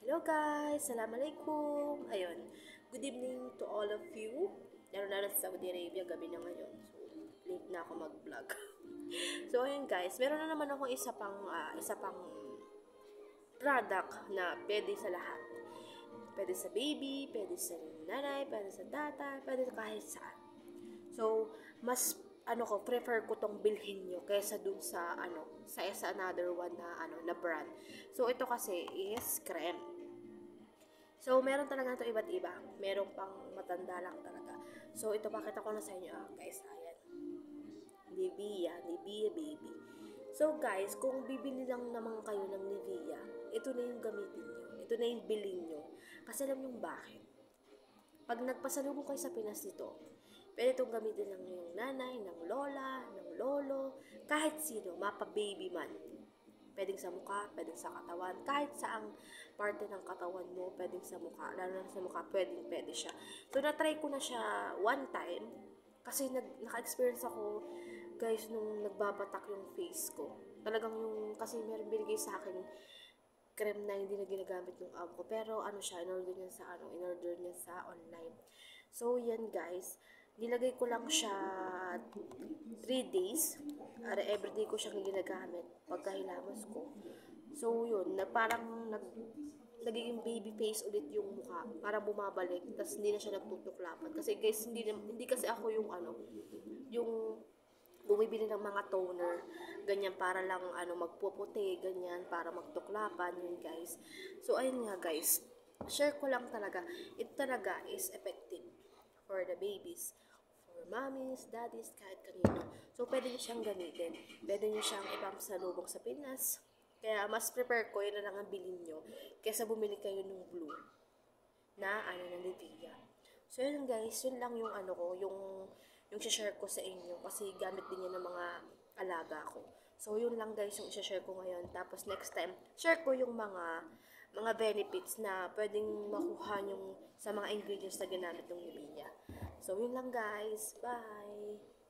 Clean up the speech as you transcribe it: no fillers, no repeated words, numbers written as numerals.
Hello guys! Assalamualaikum! Ayun, good evening to all of you. Lalo sa Saudi Arabia, gabi na ngayon. So, late na ako mag-vlog. So, ayun guys, meron na naman ako isa pang product na pwede sa lahat. Pwede sa baby, pwede sa nanay, pwede sa tatay, pwede sa kahit saan. So, mas prefer ko tong bilhin nyo kaysa dun sa another one na brand. So, ito kasi is creme. So, meron talaga ito iba't iba. Meron pang matanda lang talaga. So, ito pakita ko na sa inyo, guys. Ayan. Nivea baby. So, guys, kung bibili lang naman kayo ng Nivea, ito na yung gamitin nyo. Ito na yung bilhin nyo. Kasi alam nyo bakit? Pag nagpasalubong kayo sa Pinas nito, pwede itong gamitin ng yung nanay, ng lola, ng lolo, kahit sino, mapa baby man. Pwedeng sa mukha, pwedeng sa katawan, kahit saang parte ng katawan mo, pwedeng sa mukha, lalo na sa mukha, pwede siya. So, na-try ko na siya one time, kasi naka-experience ako, guys, nung nagbabatak yung face ko. Talagang kasi meron binigay sa akin, cream na hindi na ginagamit ng amo ko. Pero in-order niya sa online. So, yan guys. Nilagay ko lang siya 3 days. Everyday ko siyang ginagamit pagkahilamos ko. So, yun. Nagiging baby face ulit yung mukha. Para bumabalik. Tapos, hindi na siya nagtutuklapan. Kasi, guys, hindi kasi ako yung bumibili ng mga toner, ganyan para lang magpuputi, ganyan para magtuklapan, yun guys. So ayun nga guys, share ko lang talaga, it talaga is effective for the babies, for mommies, daddies, kahit kanino. So pwede nyo siyang gamitin, pwede nyo siyang ipamsalubong sa Pinas. Kaya mas prepare ko, yun na lang ang bilhin nyo, kaysa bumili kayo ng blue na ng Nivea. So yun guys, yun lang yung yung share ko sa inyo kasi gamit din yan ng mga alaga ko. So yun lang guys yung i-share ko ngayon. Tapos next time, share ko yung mga benefits na pwedeng makuha yung sa mga ingredients na ginamit ng Nivea. So yun lang guys. Bye!